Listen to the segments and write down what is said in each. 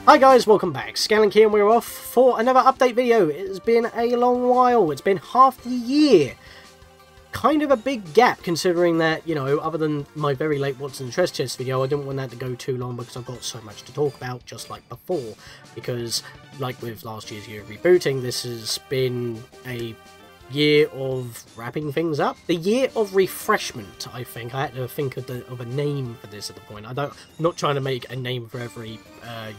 Hi guys, welcome back. Scatlink here and we're off for another update video. It's been a long while. It's been half the year. Kind of a big gap considering that, you know, other than my very late What's in the Stress Chest video, I didn't want that to go too long because I've got so much to talk about, just like before. Because, like with last year's year of rebooting, this has been a year of wrapping things up. The year of refreshment, I think. I had to think of a name for this at the point. I'm not trying to make a name for every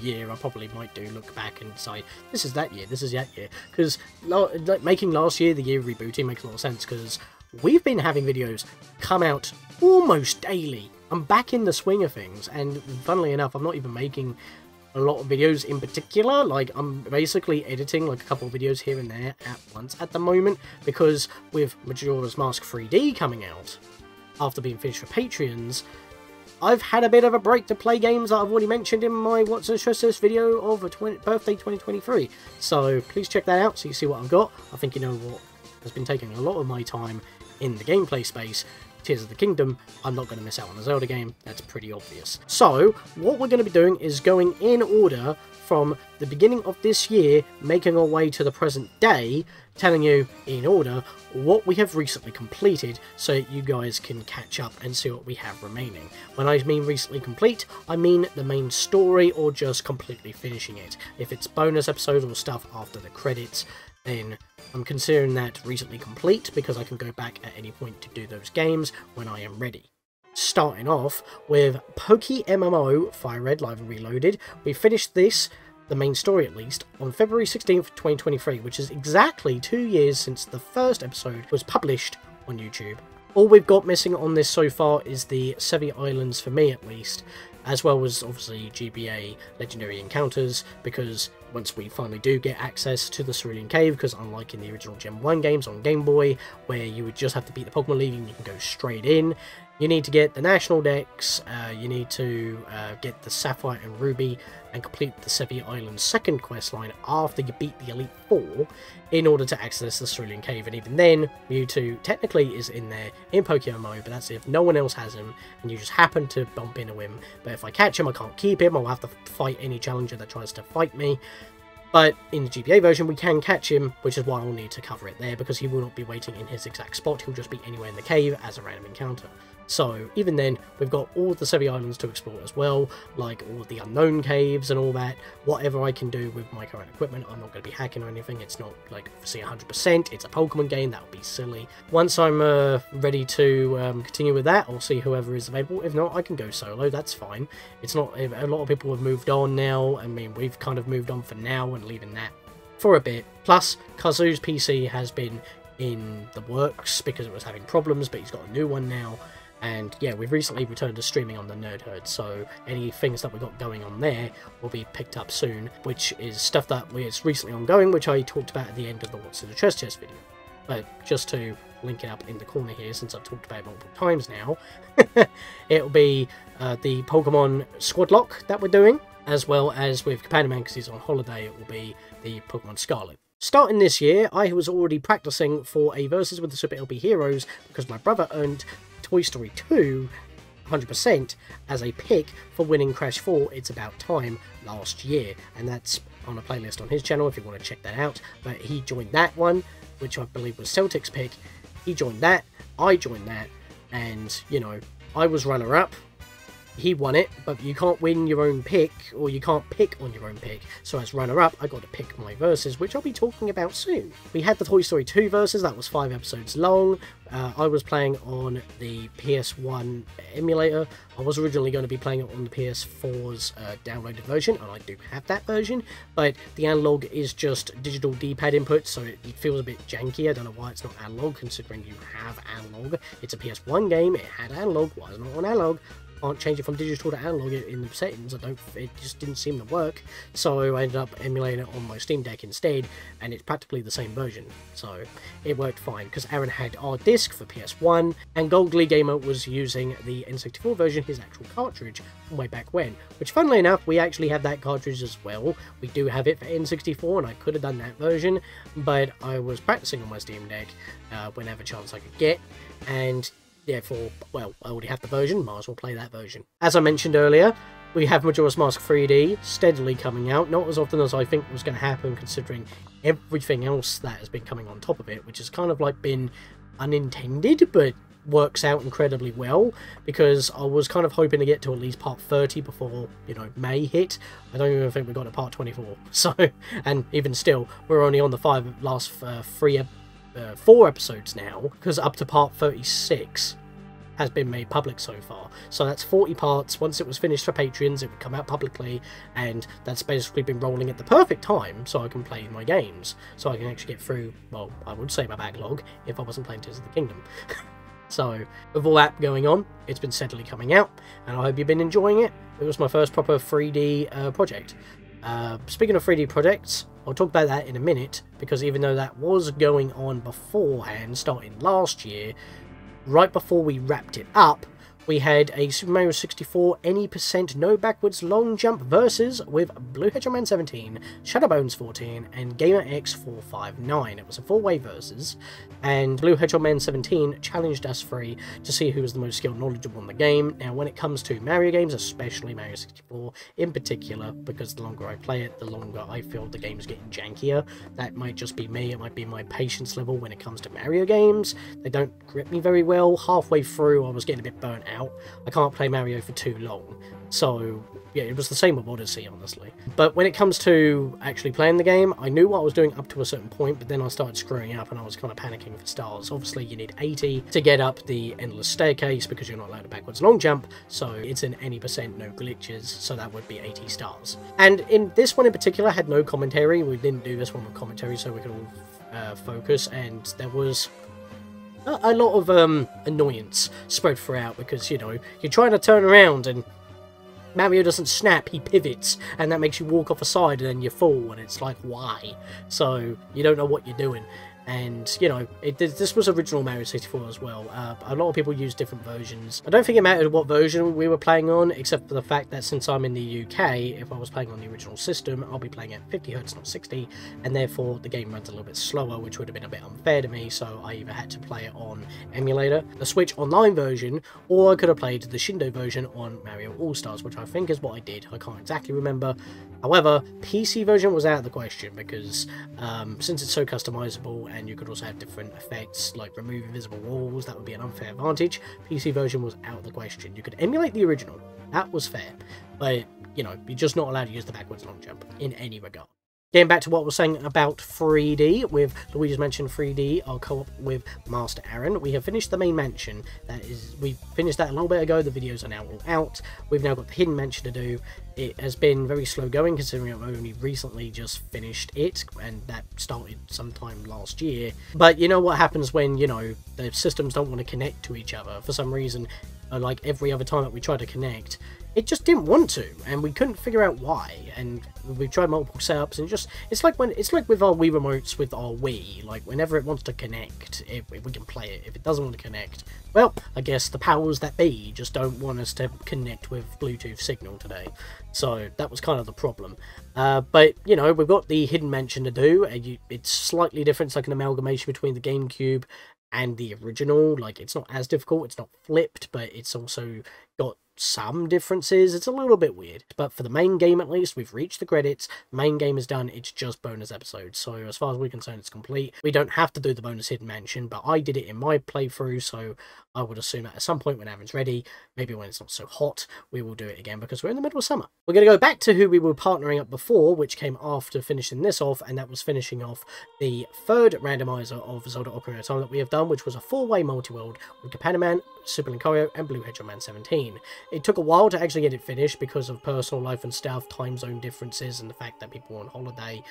year. I probably might look back and say, this is that year, this is that year. Because like, making last year the year of rebooting makes a lot of sense, because we've been having videos come out almost daily. I'm back in the swing of things, and funnily enough, I'm not even making a lot of videos in particular. Like, I'm basically editing like a couple of videos here and there at once at the moment, because with Majora's Mask 3D coming out after being finished for Patreons, I've had a bit of a break to play games that I've already mentioned in my What's in the Stress Test video of birthday 2023. So please check that out so you see what I've got. I think you know what has been taking a lot of my time in the gameplay space. Tears of the Kingdom. I'm not going to miss out on a Zelda game, that's pretty obvious. So, what we're going to be doing is going in order from the beginning of this year, making our way to the present day, telling you, in order, what we have recently completed, so you guys can catch up and see what we have remaining. When I mean recently complete, I mean the main story, or just completely finishing it. If it's bonus episodes or stuff after the credits, then I'm considering that recently complete, because I can go back at any point to do those games when I am ready. Starting off with PokeMMO Fire Red Live and Reloaded. We finished this, the main story at least, on February 16th, 2023, which is exactly 2 years since the first episode was published on YouTube. All we've got missing on this so far is the Sevi Islands, for me at least, as well as obviously GBA Legendary Encounters, because once we finally do get access to the Cerulean Cave, because unlike in the original Gen 1 games on Game Boy, where you would just have to beat the Pokemon League and you can go straight in, you need to get the National Dex, you need to get the Sapphire and Ruby, and complete the Sevi Islands second quest line after you beat the Elite Four, in order to access the Cerulean Cave. And even then, Mewtwo technically is in there in PokeMMO, but that's if no one else has him, and you just happen to bump into him. But if I catch him, I can't keep him, I'll have to fight any challenger that tries to fight me. But in the GBA version, we can catch him, which is why I'll need to cover it there, because he will not be waiting in his exact spot, he'll just be anywhere in the cave as a random encounter. So, even then, we've got all the Sevi Islands to explore as well, like all the unknown caves and all that. Whatever I can do with my current equipment, I'm not going to be hacking or anything. It's not, like, obviously 100%, it's a Pokemon game, that would be silly. Once I'm ready to continue with that, I'll see whoever is available. If not, I can go solo, that's fine. It's not, a lot of people have moved on now. I mean, we've kind of moved on for now and leaving that for a bit. Plus, Kazu's PC has been in the works because it was having problems, but he's got a new one now. And yeah, we've recently returned to streaming on the Nerd Herd, so any things that we got going on there will be picked up soon, which is stuff that is recently ongoing, which I talked about at the end of the What's in the Stress Test video. But just to link it up in the corner here, since I've talked about it multiple times now, it'll be the Pokemon Squad Lock that we're doing, as well as with Companion Man, because he's on holiday, it will be the Pokemon Scarlet. Starting this year, I was already practicing for a Versus with the Super LP Heroes, because my brother earned Toy Story 2 100% as a pick for winning Crash 4 It's About Time last year, and that's on a playlist on his channel if you want to check that out. But he joined that one, which I believe was Celtic's pick. He joined that, I joined that, and you know, I was runner-up. He won it, but you can't win your own pick, or you can't pick on your own pick. So as runner-up, I got to pick my verses, which I'll be talking about soon. We had the Toy Story 2 verses, that was 5 episodes long. I was playing on the PS1 emulator. I was originally going to be playing it on the PS4's downloaded version, and I do have that version, but the analog is just digital D-pad input, so it feels a bit janky. I don't know why it's not analog, considering you have analog. It's a PS1 game, it had analog, why is it not on analog? Can't change it from digital to analog in the settings. It just didn't seem to work, so I ended up emulating it on my Steam Deck instead, and it's practically the same version, so it worked fine, because Aaron had our disc for PS1, and Gold Glee Gamer was using the N64 version, his actual cartridge, from way back when, which funnily enough, we actually have that cartridge as well. We do have it for N64, and I could have done that version, but I was practicing on my Steam Deck whenever chance I could get, and therefore, well, I already have the version, might as well play that version. As I mentioned earlier, We have Majora's Mask 3D steadily coming out, not as often as I think was going to happen considering everything else that has been coming on top of it, which has kind of like been unintended, but works out incredibly well, because I was kind of hoping to get to at least part 30 before, you know, May hit. I don't even think we got to part 24, so, and even still, we're only on the last 4 episodes now, because up to part 36 has been made public so far. So that's 40 parts. Once it was finished for Patreons, it would come out publicly, and that's basically been rolling at the perfect time so I can play my games, so I can actually get through, well, I would say my backlog if I wasn't playing Tears of the Kingdom. So, with all that going on, it's been steadily coming out, and I hope you've been enjoying it. It was my first proper 3D project. Speaking of 3D projects, I'll talk about that in a minute, because even though that was going on beforehand, starting last year, right before we wrapped it up, we had a Super Mario 64 any% no backwards long jump versus with Blue Hedgehog Man 17, Shadowbones 14, and Gamer X 459. It was a 4-way versus, and Blue Hedgehog Man 17 challenged us 3 to see who was the most skilled and knowledgeable in the game. Now, when it comes to Mario games, especially Mario 64 in particular, because the longer I play it, the longer I feel the game's getting jankier. That might just be me, it might be my patience level when it comes to Mario games. They don't grip me very well. Halfway through, I was getting a bit burnt out. I can't play Mario for too long, so yeah, it was the same with Odyssey, honestly. But when it comes to actually playing the game, I knew what I was doing up to a certain point, but then I started screwing up and I was kind of panicking for stars. Obviously, you need 80 to get up the endless staircase because you're not allowed a backwards long jump, so it's an any% no glitches, so that would be 80 stars. And in this one in particular, had no commentary. We didn't do this one with commentary, so we could all focus, and there was a lot of annoyance spread throughout, because, you know, you're trying to turn around and Mario doesn't snap, he pivots, and that makes you walk off a side and then you fall, and it's like, why? So you don't know what you're doing. And, you know, this was original Mario 64 as well. A lot of people use different versions. I don't think it mattered what version we were playing on, except for the fact that since I'm in the UK, if I was playing on the original system, I'll be playing at 50Hz, not 60, and therefore the game runs a little bit slower, which would have been a bit unfair to me, so I either had to play it on emulator, the Switch Online version, or I could have played the Shindo version on Mario All-Stars, which I think is what I did. I can't exactly remember. However, PC version was out of the question, because since it's so customizable, and you could also have different effects, like remove invisible walls, that would be an unfair advantage. PC version was out of the question. You could emulate the original, that was fair, but, you know, you're just not allowed to use the backwards long jump in any regard. Getting back to what I was saying about 3D, with Luigi's Mansion 3D, I'll co-op with Master Aaron. We have finished the main mansion. We finished that a little bit ago. The videos are now all out. We've now got the hidden mansion to do. It has been very slow going, considering I've only recently just finished it, and that started sometime last year. But you know what happens when, you know, the systems don't want to connect to each other for some reason. Like every other time that we tried to connect, it just didn't want to, and we couldn't figure out why. And we tried multiple setups, and it's like with our Wii remotes with our Wii. Like, whenever it wants to connect, if we can play it. If it doesn't want to connect, well, I guess the powers that be just don't want us to connect with Bluetooth signal today. So that was kind of the problem. But, you know, we've got the hidden mansion to do. It's slightly different. It's like an amalgamation between the GameCube and the original. Like, it's not as difficult, it's not flipped, but it's also got some differences. It's a little bit weird, but for the main game at least, we've reached the credits, the main game is done, it's just bonus episodes, so as far as we're concerned, it's complete. We don't have to do the bonus hidden mansion, but I did it in my playthrough, so I would assume that at some point when Aaron's ready, maybe when it's not so hot, we will do it again, because we're in the middle of summer. We're going to go back to who we were partnering up before, which came after finishing this off, and that was finishing off the third randomizer of Zelda Ocarina of Time that we have done, which was a 4-way multi-world with Japan Man, Super Linkario, and Blue Hedgehog Man 17. It took a while to actually get it finished because of personal life and stuff, time zone differences, and the fact that people were on holiday.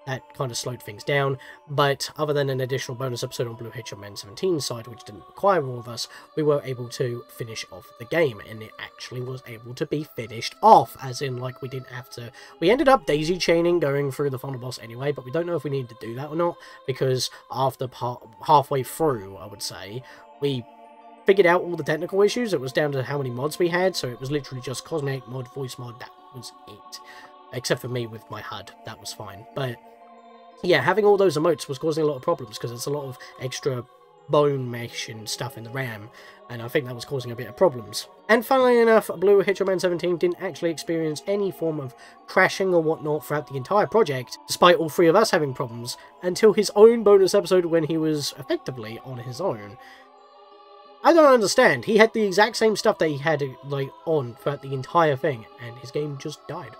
That kind of slowed things down, but other than an additional bonus episode on Blue Hedgehog Man 17's side, which didn't require all of us, we were able to finish off the game, and it actually was able to be finished off, as in, like, we didn't have to... We ended up daisy chaining going through the final boss anyway, but we don't know if we need to do that or not, because after halfway through, I would say, we figured out all the technical issues. It was down to how many mods we had, so it was literally just cosmetic mod, voice mod, that was it. Except for me with my HUD, that was fine. But yeah, having all those emotes was causing a lot of problems, because it's a lot of extra bone mesh and stuff in the RAM, and I think that was causing a bit of problems. And funnily enough, Blue Hitcherman 17 didn't actually experience any form of crashing or whatnot throughout the entire project, despite all three of us having problems, until his own bonus episode when he was effectively on his own. I don't understand. He had the exact same stuff that he had, like, on throughout the entire thing, and his game just died.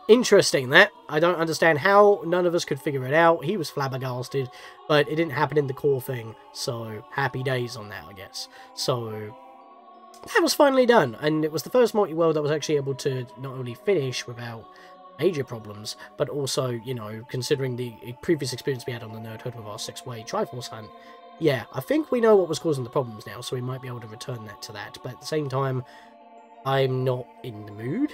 Interesting, that. I don't understand how none of us could figure it out. He was flabbergasted, but it didn't happen in the core thing, so happy days on that, I guess. So that was finally done, and it was the first multi-world that was actually able to not only finish without major problems, but also, you know, considering the previous experience we had on the Nerd Hood with our 6-way Triforce hunt, yeah, I think we know what was causing the problems now, so we might be able to return that to that, but at the same time, I'm not in the mood.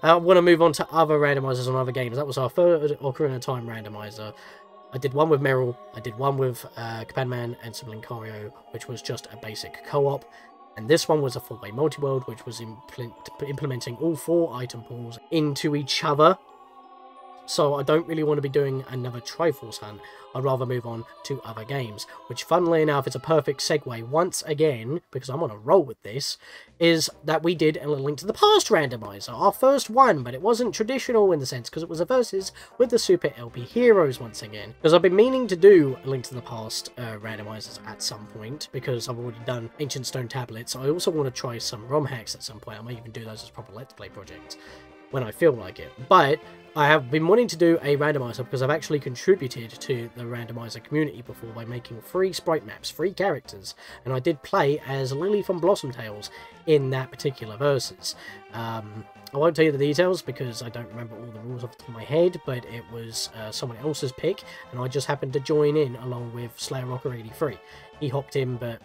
I want to move on to other randomizers on other games. That was our third Ocarina of Time randomizer. I did one with Meryl, I did one with Capadman and Sibling Cario, which was just a basic co-op, and this one was a 4-way multi-world, which was implementing all 4 item pools into each other. So I don't really want to be doing another Triforce hunt. I'd rather move on to other games, which funnily enough is a perfect segue once again, because I'm on a roll with this, is that we did a Link to the Past randomizer, our first one, but it wasn't traditional in the sense, because it was a versus with the Super LP Heroes once again. Because I've been meaning to do a Link to the Past randomizers at some point, because I've already done Ancient Stone Tablets. I also want to try some ROM hacks at some point. I might even do those as proper Let's Play projects when I feel like it. But I have been wanting to do a randomizer because I've actually contributed to the randomizer community before by making 3 sprite maps, 3 characters, and I did play as Lily from Blossom Tales in that particular versus. I won't tell you the details because I don't remember all the rules off the top of my head, but it was someone else's pick, and I just happened to join in along with Slayer Rocker 83. He hopped in, but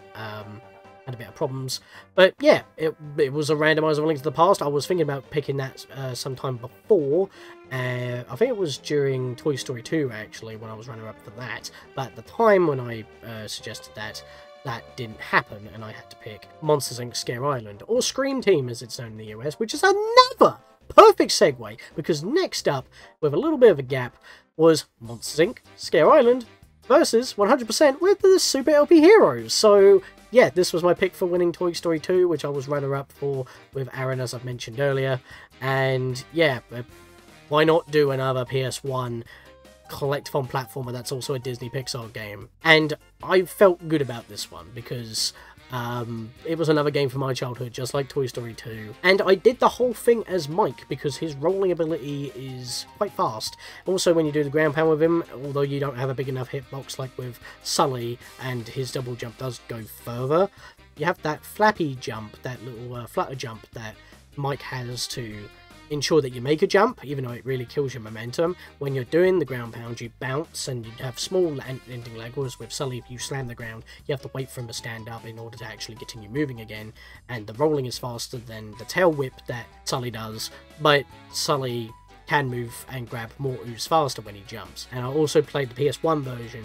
had a bit of problems. But yeah, it was a randomizer of Link to the Past. I was thinking about picking that sometime before. I think it was during Toy Story 2, actually, when I was running up for that. But at the time when I suggested that, that didn't happen, and I had to pick Monsters, Inc. Scare Island, or Scream Team as it's known in the US, which is another perfect segue, because next up, with a little bit of a gap, was Monsters, Inc. Scare Island versus 100% with the Super LP Heroes. So yeah, this was my pick for winning Toy Story 2, which I was runner-up for with Aaron, as I've mentioned earlier. And yeah, why not do another PS1 collectathon platformer that's also a Disney Pixar game? And I felt good about this one because it was another game from my childhood, just like Toy Story 2. And I did the whole thing as Mike, because his rolling ability is quite fast. Also, when you do the ground pound with him, although you don't have a big enough hitbox like with Sully, and his double jump does go further, you have that flappy jump, that little flutter jump that Mike has to ensure that you make a jump, even though it really kills your momentum. When you're doing the ground pound, you bounce, and you have small ending lag, whereas with Sully, if you slam the ground, you have to wait for him to stand up in order to actually continue moving again, and the rolling is faster than the tail whip that Sully does, but Sully can move and grab more ooze faster when he jumps. And I also played the PS1 version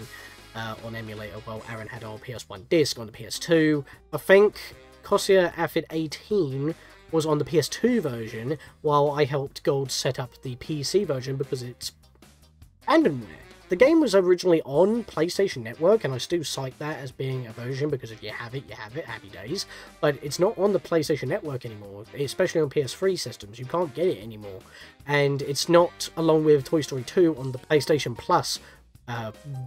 on emulator, while Aaron had our PS1 disc on the PS2. I think Kosia Aphid 18 was on the PS2 version, while I helped Gold set up the PC version because it's randomware. The game was originally on PlayStation Network, and I still cite that as being a version, because if you have it, happy days. But it's not on the PlayStation Network anymore, especially on PS3 systems. You can't get it anymore. And it's not, along with Toy Story 2, on the PlayStation Plus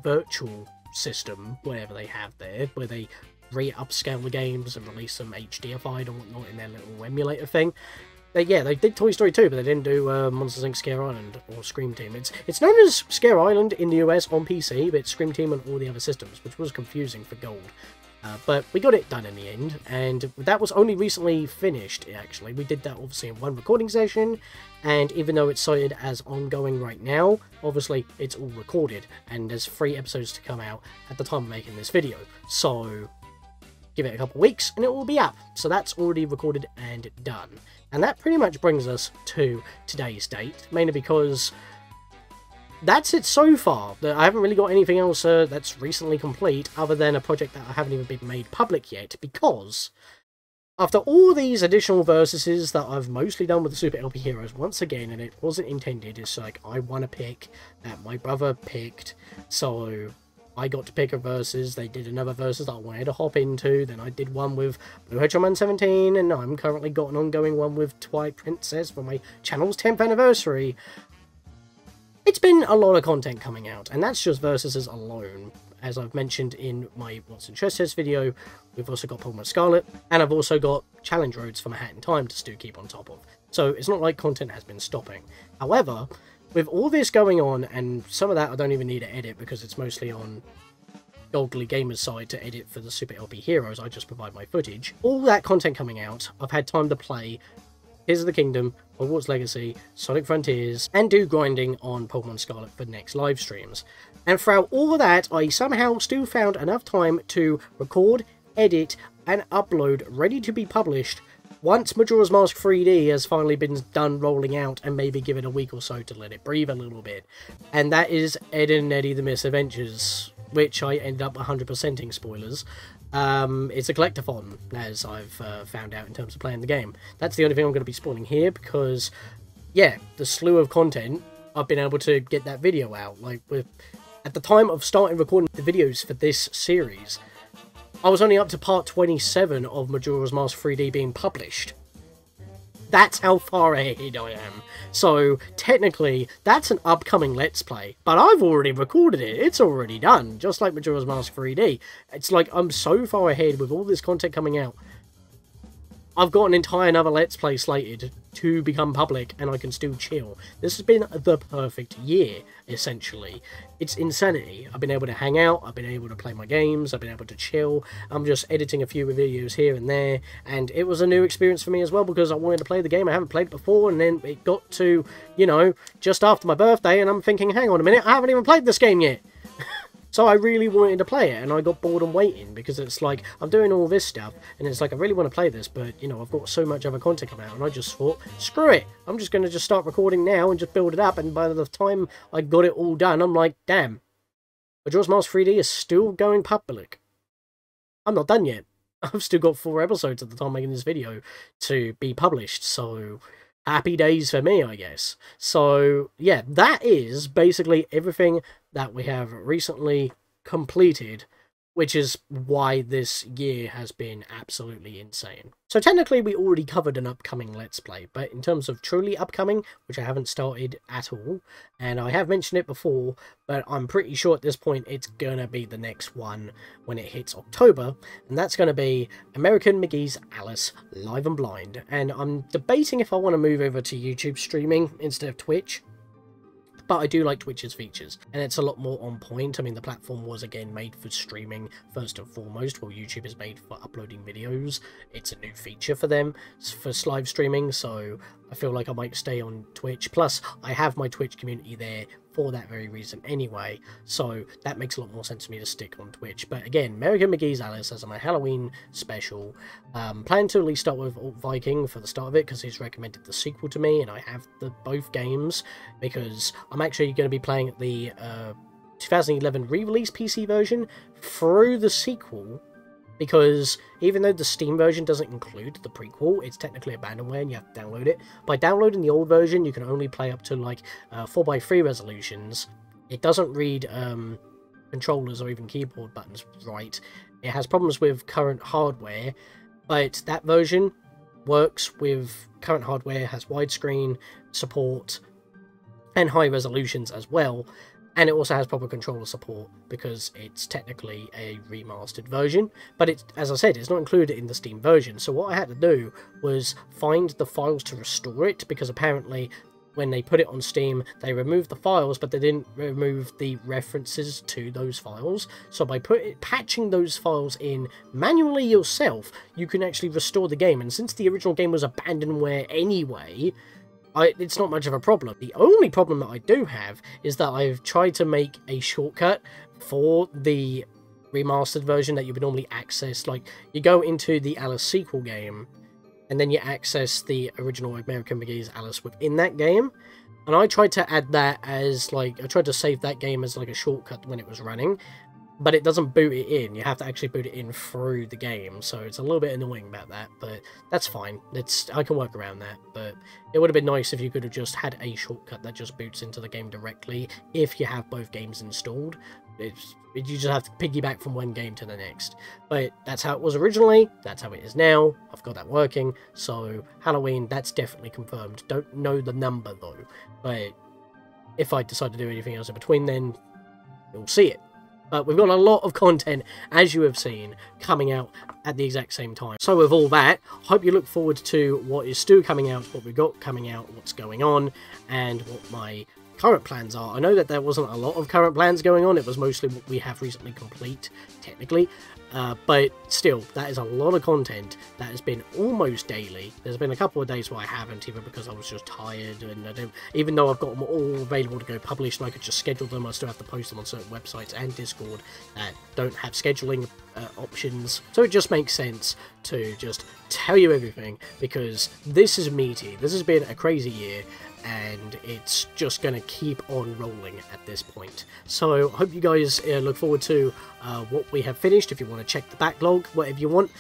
virtual system, whatever they have there, where they re-upscale the games and release them HDified or whatnot in their little emulator thing. Yeah, they did Toy Story 2, but they didn't do Monsters, Inc. Scare Island or Scream Team. It's known as Scare Island in the US on PC, but it's Scream Team on all the other systems, which was confusing for Gold. But we got it done in the end, and that was only recently finished, actually. We did that, obviously, in one recording session, and even though it's cited as ongoing right now, obviously, it's all recorded, and there's 3 episodes to come out at the time of making this video. So give it a couple weeks and it will be up. So that's already recorded and done. And that pretty much brings us to today's date, mainly because that's it so far. I haven't really got anything else that's recently complete, other than a project that I haven't even been made public yet, because after all these additional versuses that I've mostly done with the Super LP Heroes once again, and it wasn't intended, it's like I want to pick that my brother picked, so I got to pick a versus, they did another versus that I wanted to hop into, then I did one with Blue Hedgehog Man 17, and I'm currently got an ongoing one with Twilight Princess for my channel's 10th anniversary. It's been a lot of content coming out, and that's just versuses alone. As I've mentioned in my What's in Chess Test video, we've also got PokeMon Scarlet, and I've also got challenge roads for my Hat in Time to still keep on top of. So it's not like content has been stopping. However, with all this going on, and some of that I don't even need to edit because it's mostly on Goldly Gamer's side to edit for the Super LP Heroes, I just provide my footage. All that content coming out, I've had time to play Tears of the Kingdom, Hogwarts Legacy, Sonic Frontiers, and do grinding on Pokemon Scarlet for next live streams. And throughout all of that, I somehow still found enough time to record, edit, and upload ready to be published once Majora's Mask 3D has finally been done rolling out, and maybe give it a week or so to let it breathe a little bit. And that is Ed and Eddie the Mis-Edventures, which I ended up 100%ing spoilers. It's a collectathon, as I've found out in terms of playing the game. That's the only thing I'm going to be spoiling here, because, yeah, the slew of content, I've been able to get that video out. Like, at the time of starting recording the videos for this series, I was only up to part 27 of Majora's Mask 3D being published. That's how far ahead I am. So, technically, that's an upcoming Let's Play. But I've already recorded it. It's already done. Just like Majora's Mask 3D. It's like I'm so far ahead with all this content coming out. I've got an entire another Let's Play slated to become public, and I can still chill. This has been the perfect year, essentially. It's insanity. I've been able to hang out, I've been able to play my games, I've been able to chill. I'm just editing a few videos here and there, and it was a new experience for me as well, because I wanted to play the game. I haven't played it before, and then it got to, you know, just after my birthday, and I'm thinking, hang on a minute, I haven't even played this game yet. So I really wanted to play it, and I got bored and waiting, because it's like, I'm doing all this stuff, and it's like, I really want to play this, but, you know, I've got so much other content coming out, and I just thought, screw it, I'm just going to just start recording now, and just build it up, and by the time I got it all done, I'm like, damn, Majora's Mask 3D is still going public. I'm not done yet. I've still got 4 episodes at the time I'm making this video to be published, so happy days for me, I guess. So, yeah, that is basically everything that we have recently completed, which is why this year has been absolutely insane. So technically we already covered an upcoming Let's Play, but in terms of truly upcoming, which I haven't started at all, and I have mentioned it before, but I'm pretty sure at this point it's gonna be the next one when it hits October, and that's gonna be American McGee's Alice Live and Blind. And I'm debating if I want to move over to YouTube streaming instead of Twitch. But I do like Twitch's features, and it's a lot more on point. I mean, the platform was, again, made for streaming first and foremost, while YouTube is made for uploading videos. It's a new feature for them, for live streaming, so I feel like I might stay on Twitch. Plus, I have my Twitch community there for that very reason anyway, so that makes a lot more sense to me to stick on Twitch. But again, American McGee's Alice as my Halloween special. Plan to at least start with Alt Viking for the start of it, because he's recommended the sequel to me, and I have both games, because I'm actually going to be playing the 2011 re-release PC version through the sequel, because even though the Steam version doesn't include the prequel, it's technically abandonware and you have to download it. By downloading the old version, you can only play up to like 4:3 resolutions. It doesn't read controllers or even keyboard buttons right. It has problems with current hardware, but that version works with current hardware, has widescreen support and high resolutions as well. And it also has proper controller support, because it's technically a remastered version. But it's, as I said, it's not included in the Steam version. So what I had to do was find the files to restore it, because apparently when they put it on Steam, they removed the files, but they didn't remove the references to those files. So by patching those files in manually yourself, you can actually restore the game. And since the original game was abandonware anyway, it's not much of a problem. The only problem that I do have is that I've tried to make a shortcut for the remastered version that you would normally access. Like, you go into the Alice sequel game, and then you access the original American McGee's Alice within that game. And I tried to add that as, like, I tried to save that game as, like, a shortcut when it was running. But it doesn't boot it in. You have to actually boot it in through the game, so it's a little bit annoying about that, but that's fine. I can work around that, but it would have been nice if you could have just had a shortcut that just boots into the game directly if you have both games installed. You just have to piggyback from one game to the next. But that's how it was originally, that's how it is now. I've got that working, so Halloween, that's definitely confirmed. Don't know the number though, but if I decide to do anything else in between then, you'll see it. But we've got a lot of content, as you have seen, coming out at the exact same time. So with all that, hope you look forward to what is still coming out, what we've got coming out, what's going on, and what my current plans are. I know that there wasn't a lot of current plans going on, it was mostly what we have recently complete, technically, but still, that is a lot of content that has been almost daily. There's been a couple of days where I haven't, either because I was just tired, and I don't, even though I've got them all available to go published and I could just schedule them, I still have to post them on certain websites and Discord that don't have scheduling options, so it just makes sense to just tell you everything, because this is meaty. This has been a crazy year, and it's just going to keep on rolling at this point. So I hope you guys look forward to what we have finished. If you want to check the backlog, whatever you want,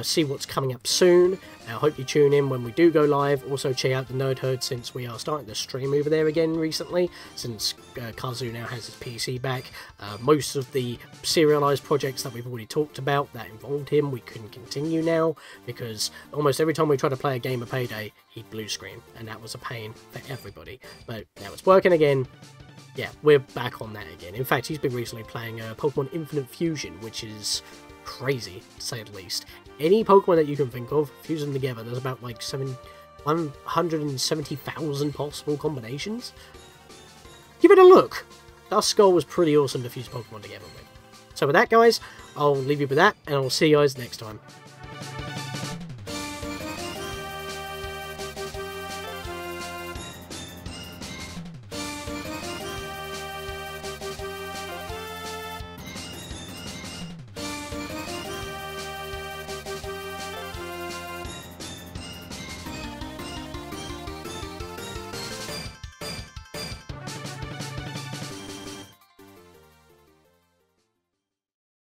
see what's coming up soon. I hope you tune in when we do go live. Also check out the Nerd Herd, since we are starting to stream over there again recently, since Kazu now has his PC back. Most of the serialized projects that we've already talked about that involved him, we couldn't continue now, because almost every time we try to play a game of Payday, he'd blue screen, and that was a pain for everybody. But now it's working again. Yeah, we're back on that again. In fact, he's been recently playing Pokemon Infinite Fusion, which is crazy, to say the least. Any Pokemon that you can think of, fuse them together, there's about like 170,000 possible combinations. Give it a look! Duskull was pretty awesome to fuse Pokemon together with. So with that, guys, I'll leave you with that, and I'll see you guys next time.